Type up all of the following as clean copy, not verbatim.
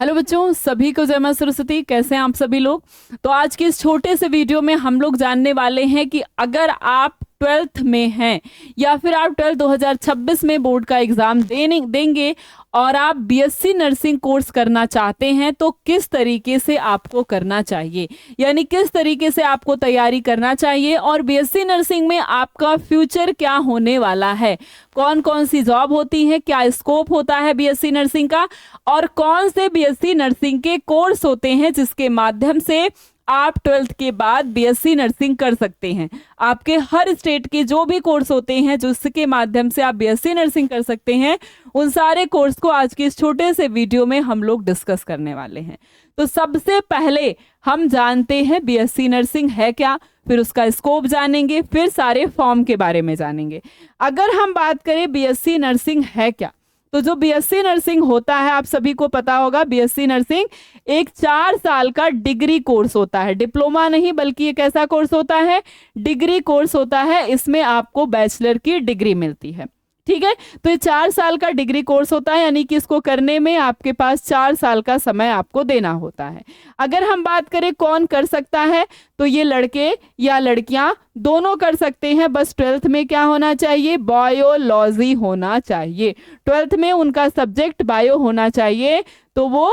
Hello बच्चों, सभी को जय मां सरस्वती। कैसे हैं आप सभी लोग। तो आज के इस छोटे से वीडियो में हम लोग जानने वाले हैं कि अगर आप 12th में हैं या फिर आप 12 2026 में बोर्ड का एग्जाम देंगे और आप बीएससी नर्सिंग कोर्स करना चाहते हैं तो किस तरीके से आपको करना चाहिए, यानी किस तरीके से आपको तैयारी करना चाहिए और बीएससी नर्सिंग में आपका फ्यूचर क्या होने वाला है, कौन कौन सी जॉब होती है, क्या स्कोप होता है बीएससी नर्सिंग का और कौन से बीएससी नर्सिंग के कोर्स होते हैं जिसके माध्यम से आप 12th के बाद बीएससी नर्सिंग कर सकते हैं। आपके हर स्टेट के जो भी कोर्स होते हैं जिसके माध्यम से आप बीएससी नर्सिंग कर सकते हैं, उन सारे कोर्स को आज के इस छोटे से वीडियो में हम लोग डिस्कस करने वाले हैं। तो सबसे पहले हम जानते हैं बीएससी नर्सिंग है क्या, फिर उसका स्कोप जानेंगे, फिर सारे फॉर्म के बारे में जानेंगे। अगर हम बात करें बीएससी नर्सिंग है क्या, तो जो बीएससी नर्सिंग होता है आप सभी को पता होगा, बीएससी नर्सिंग एक 4 साल का डिग्री कोर्स होता है। डिप्लोमा नहीं बल्कि एक ऐसा कोर्स होता है, डिग्री कोर्स होता है। इसमें आपको बैचलर की डिग्री मिलती है। ठीक है, तो ये 4 साल का डिग्री कोर्स होता है, यानी कि इसको करने में आपके पास 4 साल का समय आपको देना होता है। अगर हम बात करें कौन कर सकता है, तो ये लड़के या लड़कियां दोनों कर सकते हैं। बस 12th में क्या होना चाहिए, बायोलॉजी होना चाहिए। 12th में उनका सब्जेक्ट बायो होना चाहिए, तो वो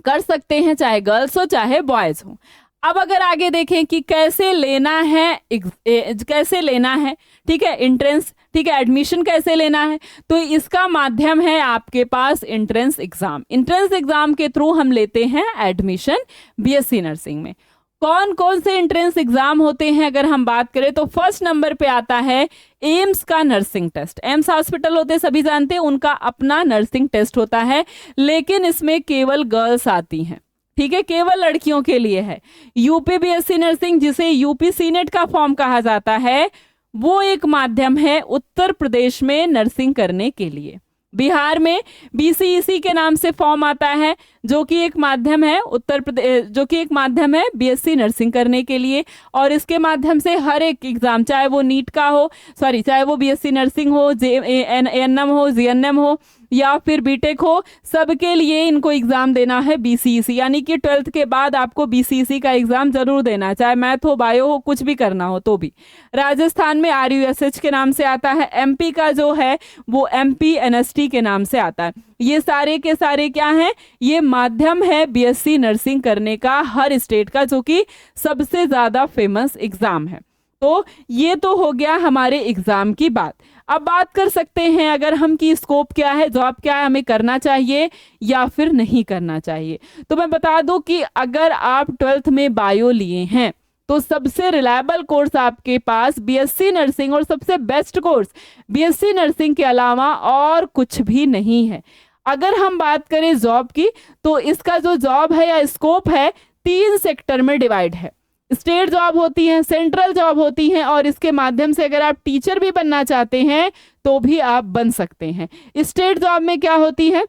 कर सकते हैं, चाहे गर्ल्स हो चाहे बॉयज हो। अब अगर आगे देखें कि कैसे लेना है, कैसे लेना है, ठीक है, एंट्रेंस, ठीक है, एडमिशन कैसे लेना है, तो इसका माध्यम है आपके पास एंट्रेंस एग्जाम। एंट्रेंस एग्जाम के थ्रू हम लेते हैं एडमिशन बीएससी नर्सिंग में। कौन कौन से एंट्रेंस एग्जाम होते हैं अगर हम बात करें तो फर्स्ट नंबर पे आता है एम्स का नर्सिंग टेस्ट। एम्स हॉस्पिटल होते सभी जानते हैं, उनका अपना नर्सिंग टेस्ट होता है, लेकिन इसमें केवल गर्ल्स आती हैं। ठीक है, केवल लड़कियों के लिए है। यूपी बीएससी नर्सिंग, जिसे यूपी सीनेट का फॉर्म कहा जाता है, वो एक माध्यम है उत्तर प्रदेश में नर्सिंग करने के लिए। बिहार में बीसीईसी के नाम से फॉर्म आता है, जो कि एक माध्यम है उत्तर प्रदेश, जो कि एक माध्यम है बीएससी नर्सिंग करने के लिए। और इसके माध्यम से हर एक एग्जाम, चाहे वो नीट का हो, चाहे वो बीएससी नर्सिंग हो, एएनएम हो, जीएनएम हो या फिर बीटेक हो, सबके लिए इनको एग्जाम देना है बीसीईसी। यानी कि 12th के बाद आपको बीसीईसी का एग्जाम जरूर देना है, चाहे मैथ हो, बायो हो, कुछ भी करना हो तो भी। राजस्थान में आरयूएसएच के नाम से आता है। एमपी का जो है वो एमपीएनएसटी के नाम से आता है। ये सारे के सारे क्या हैं, ये माध्यम है बीएससी नर्सिंग करने का हर स्टेट का, जो कि सबसे ज्यादा फेमस एग्जाम है। तो ये तो हो गया हमारे एग्जाम की बात। अब बात कर सकते हैं अगर हम की स्कोप क्या है, जॉब क्या है, हमें करना चाहिए या फिर नहीं करना चाहिए। तो मैं बता दूं कि अगर आप 12th में बायो लिए हैं तो सबसे रिलायबल कोर्स आपके पास बीएससी नर्सिंग और सबसे बेस्ट कोर्स बीएससी नर्सिंग के अलावा और कुछ भी नहीं है। अगर हम बात करें जॉब की, तो इसका जो जॉब है या स्कोप है 3 सेक्टर में डिवाइड है। स्टेट जॉब होती है, सेंट्रल जॉब होती है, और इसके माध्यम से अगर आप टीचर भी बनना चाहते हैं तो भी आप बन सकते हैं। स्टेट जॉब में क्या होती है,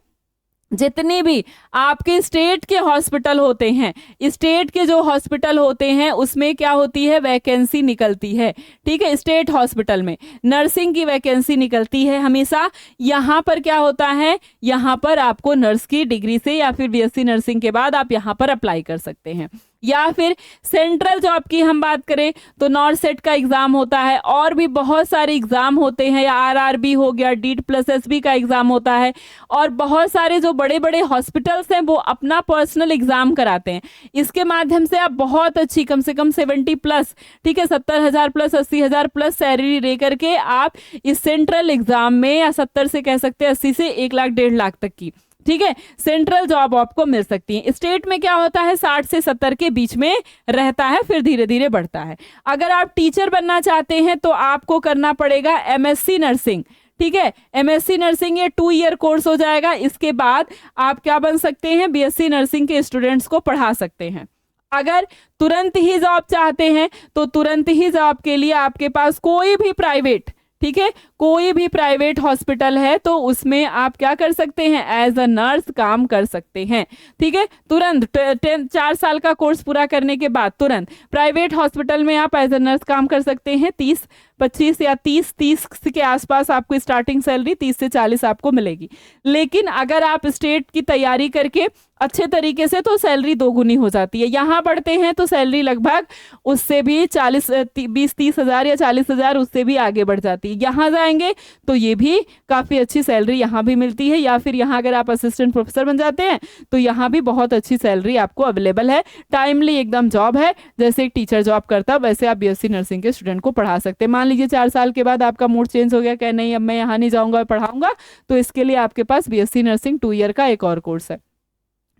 जितनी भी आपके स्टेट के हॉस्पिटल होते हैं, स्टेट के जो हॉस्पिटल होते हैं उसमें क्या होती है, वैकेंसी निकलती है। ठीक है, स्टेट हॉस्पिटल में नर्सिंग की वैकेंसी निकलती है हमेशा। यहाँ पर क्या होता है, यहाँ पर आपको नर्स की डिग्री से या फिर बीएससी नर्सिंग के बाद आप यहाँ पर अप्लाई कर सकते हैं। या फिर सेंट्रल जॉब की हम बात करें तो नॉर्थ सेट का एग्जाम होता है, और भी बहुत सारे एग्जाम होते हैं, या आरआरबी हो गया, DEET+SB का एग्जाम होता है, और बहुत सारे जो बड़े बड़े हॉस्पिटल्स हैं वो अपना पर्सनल एग्जाम कराते हैं। इसके माध्यम से आप बहुत अच्छी, कम से कम 70+, ठीक है, 70,000+, 80,000+ सैलरी ले करके आप इस सेंट्रल एग्जाम में, या 70 से कह सकते हैं 80 से 1 लाख 1.5 लाख तक की, ठीक है, सेंट्रल जॉब आपको मिल सकती है। स्टेट में क्या होता है, 60 से 70 के बीच में रहता है, फिर धीरे धीरे बढ़ता है। अगर आप टीचर बनना चाहते हैं तो आपको करना पड़ेगा एमएससी नर्सिंग। ठीक है, एमएससी नर्सिंग ये 2 ईयर कोर्स हो जाएगा। इसके बाद आप क्या बन सकते हैं, बीएससी नर्सिंग के स्टूडेंट्स को पढ़ा सकते हैं। अगर तुरंत ही जॉब चाहते हैं तो तुरंत ही जॉब के लिए आपके पास कोई भी प्राइवेट, ठीक है, कोई भी प्राइवेट हॉस्पिटल है तो उसमें आप क्या कर सकते हैं, एज अ नर्स काम कर सकते हैं। ठीक है, तुरंत 4 साल का कोर्स पूरा करने के बाद तुरंत प्राइवेट हॉस्पिटल में आप एज अ नर्स काम कर सकते हैं। 30 25 या 30 के आसपास आपको स्टार्टिंग सैलरी 30 से 40 आपको मिलेगी। लेकिन अगर आप स्टेट की तैयारी करके अच्छे तरीके से तो सैलरी दोगुनी हो जाती है। यहाँ पढ़ते हैं तो सैलरी लगभग उससे भी 20-30 हज़ार या 40 हज़ार उससे भी आगे बढ़ जाती है। यहाँ जाएंगे तो ये भी काफ़ी अच्छी सैलरी यहाँ भी मिलती है, या फिर यहाँ अगर आप असिस्टेंट प्रोफेसर बन जाते हैं तो यहाँ भी बहुत अच्छी सैलरी आपको अवेलेबल है। टाइमली एकदम जॉब है, जैसे एक टीचर जॉब करता वैसे आप बीएससी नर्सिंग के स्टूडेंट को पढ़ा सकते हैं। मान लीजिए 4 साल के बाद आपका मूड चेंज हो गया कि नहीं अब मैं यहाँ नहीं जाऊँगा पढ़ाऊँगा, तो इसके लिए आपके पास बीएससी नर्सिंग 2 ईयर का एक और कोर्स है।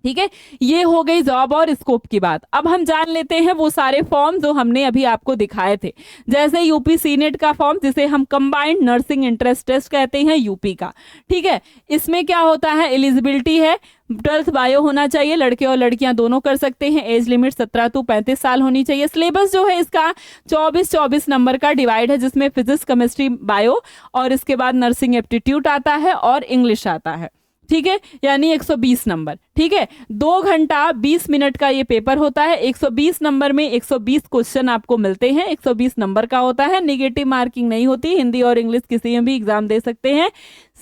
ठीक है, ये हो गई जॉब और स्कोप की बात। अब हम जान लेते हैं वो सारे फॉर्म जो हमने अभी आपको दिखाए थे, जैसे यूपी सीनेट का फॉर्म जिसे हम कंबाइंड नर्सिंग एंट्रेंस टेस्ट कहते हैं यूपी का। ठीक है, इसमें क्या होता है, एलिजिबिलिटी है 12th बायो होना चाहिए, लड़के और लड़कियां दोनों कर सकते हैं। एज लिमिट 17 to 35 साल होनी चाहिए। सिलेबस जो है इसका 24 नंबर का डिवाइड है, जिसमें फिजिक्स केमिस्ट्री बायो और इसके बाद नर्सिंग एप्टीट्यूड आता है और इंग्लिश आता है। ठीक है, यानी 120 नंबर। ठीक है, 2 घंटा 20 मिनट का ये पेपर होता है। 120 नंबर में 120 क्वेश्चन आपको मिलते हैं, 120 नंबर का होता है। नेगेटिव मार्किंग नहीं होती, हिंदी और इंग्लिश किसी में भी एग्जाम दे सकते हैं।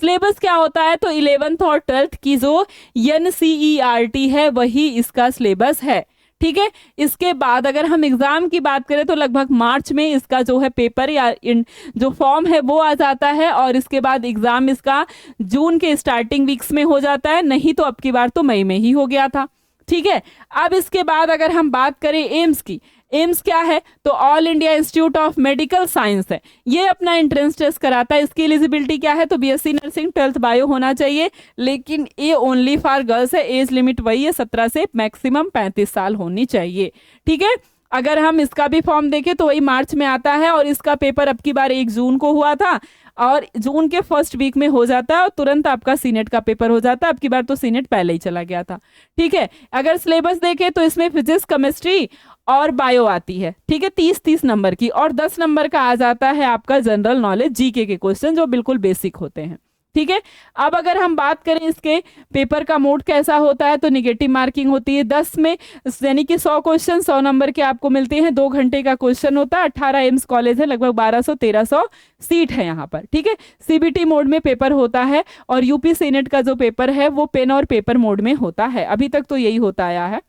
सिलेबस क्या होता है, तो 11th और 12th की जो NCERT है वही इसका सिलेबस है। ठीक है, इसके बाद अगर हम एग्जाम की बात करें तो लगभग मार्च में इसका जो है पेपर या जो फॉर्म है वो आ जाता है, और इसके बाद एग्जाम इसका जून के स्टार्टिंग वीक्स में हो जाता है, नहीं तो अब की बार तो मई में ही हो गया था। ठीक है, अब इसके बाद अगर हम बात करें एम्स की, एम्स क्या है, तो all India institute of medical science है, ये अपना एंट्रेंस टेस्ट कराता है। इसकी एलिजिबिलिटी क्या है, तो बीएससी नर्सिंग 12th बायो होना चाहिए, लेकिन ये ओनली फॉर गर्ल्स है। एज लिमिट वही है 17 से मैक्सिमम 35 साल होनी चाहिए। ठीक है, अगर हम इसका भी फॉर्म देखें तो वही मार्च में आता है, और इसका पेपर अब की बार 1 जून को हुआ था और जून के फर्स्ट वीक में हो जाता है, और तुरंत आपका सीनेट का पेपर हो जाता है। अब की बार तो सीनेट पहले ही चला गया था। ठीक है, अगर सिलेबस देखें तो इसमें फिजिक्स केमिस्ट्री और बायो आती है। ठीक है, 30 नंबर की, और 10 नंबर का आ जाता है आपका जनरल नॉलेज जीके के क्वेश्चन जो बिल्कुल बेसिक होते हैं। ठीक है, अब अगर हम बात करें इसके पेपर का मोड कैसा होता है, तो निगेटिव मार्किंग होती है 10 में, यानी कि 100 क्वेश्चन 100 नंबर के आपको मिलते हैं। 2 घंटे का क्वेश्चन होता है। 18 एम्स कॉलेज है, लगभग 1200-1300 सीट है यहाँ पर। ठीक है, सीबीटी मोड में पेपर होता है, और यूपी सीनेट का जो पेपर है वो पेन और पेपर मोड में होता है। अभी तक तो यही होता आया है।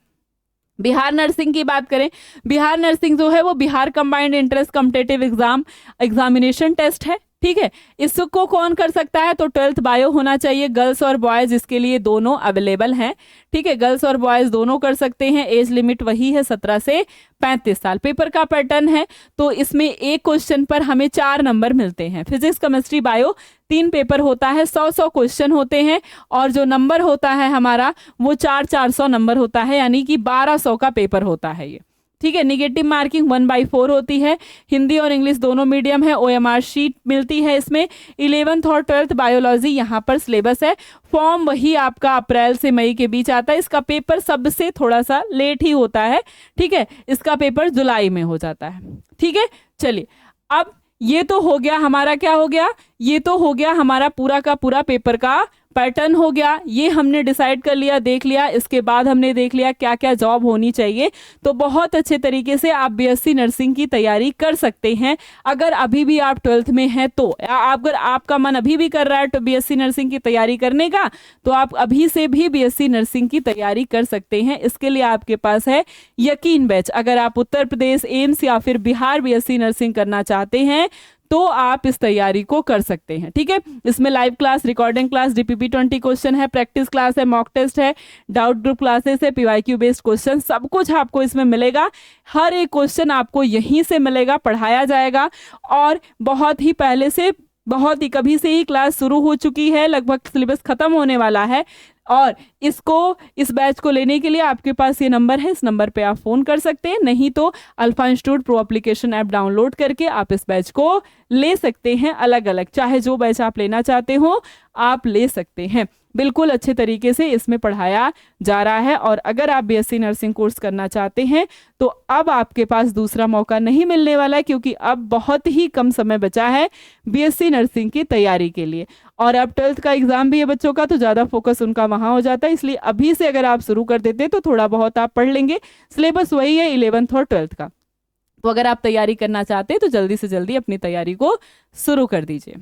बिहार नर्सिंग की बात करें, बिहार नर्सिंग जो है वो Bihar combined entrance competitive examination test है। ठीक है, इसको कौन कर सकता है, तो 12th बायो होना चाहिए, गर्ल्स और बॉयज इसके लिए दोनों अवेलेबल हैं। ठीक है, गर्ल्स और बॉयज दोनों कर सकते हैं। एज लिमिट वही है 17 से 35 साल। पेपर का पैटर्न है, तो इसमें एक क्वेश्चन पर हमें 4 नंबर मिलते हैं। फिजिक्स केमिस्ट्री बायो 3 पेपर होता है, 100 क्वेश्चन होते हैं, और जो नंबर होता है हमारा वो 400 नंबर होता है, यानी कि 1200 का पेपर होता है ये। ठीक है, निगेटिव मार्किंग 1/4 होती है। हिंदी और इंग्लिश दोनों मीडियम है। OMR शीट मिलती है इसमें। 11th और 12th बायोलॉजी यहाँ पर सिलेबस है। फॉर्म वही आपका अप्रैल से मई के बीच आता है। इसका पेपर सबसे थोड़ा सा लेट ही होता है। ठीक है, इसका पेपर जुलाई में हो जाता है। ठीक है, चलिए अब ये तो हो गया हमारा, क्या हो गया, ये तो हो गया हमारा पूरा का पूरा पेपर का पैटर्न हो गया। ये हमने डिसाइड कर लिया, देख लिया। इसके बाद हमने देख लिया क्या क्या जॉब होनी चाहिए। तो बहुत अच्छे तरीके से आप बीएससी नर्सिंग की तैयारी कर सकते हैं। अगर अभी भी आप 12th में हैं तो अगर आपका मन अभी भी कर रहा है तो बीएससी नर्सिंग की तैयारी करने का, तो आप अभी से भी बीएससी नर्सिंग की तैयारी कर सकते हैं। इसके लिए आपके पास है यकीन बैच। अगर आप उत्तर प्रदेश एम्स या फिर बिहार बीएससी नर्सिंग करना चाहते हैं तो आप इस तैयारी को कर सकते हैं। ठीक है, इसमें live class, recording class, DPP 20 question है, प्रैक्टिस क्लास है, मॉक टेस्ट है, डाउट ग्रुप क्लासेस है, PYQ बेस्ड क्वेश्चन, सब कुछ आपको इसमें मिलेगा। हर एक क्वेश्चन आपको यहीं से मिलेगा, पढ़ाया जाएगा। और बहुत ही पहले से, बहुत ही कभी से ही क्लास शुरू हो चुकी है, लगभग सिलेबस खत्म होने वाला है। और इस बैच को लेने के लिए आपके पास ये नंबर है, इस नंबर पे आप फ़ोन कर सकते हैं। नहीं तो alpha institute pro application app download करके आप इस बैच को ले सकते हैं। अलग अलग, चाहे जो बैच आप लेना चाहते हो आप ले सकते हैं। बिल्कुल अच्छे तरीके से इसमें पढ़ाया जा रहा है। और अगर आप बीएससी नर्सिंग कोर्स करना चाहते हैं तो अब आपके पास दूसरा मौका नहीं मिलने वाला है, क्योंकि अब बहुत ही कम समय बचा है बीएससी नर्सिंग की तैयारी के लिए। और अब 12th का एग्जाम भी है बच्चों का, तो ज़्यादा फोकस उनका वहाँ हो जाता है। इसलिए अभी से अगर आप शुरू कर देते तो थोड़ा बहुत आप पढ़ लेंगे। सिलेबस वही है 11th और 12th का। तो अगर आप तैयारी करना चाहते हैं तो जल्दी से जल्दी अपनी तैयारी को शुरू कर दीजिए।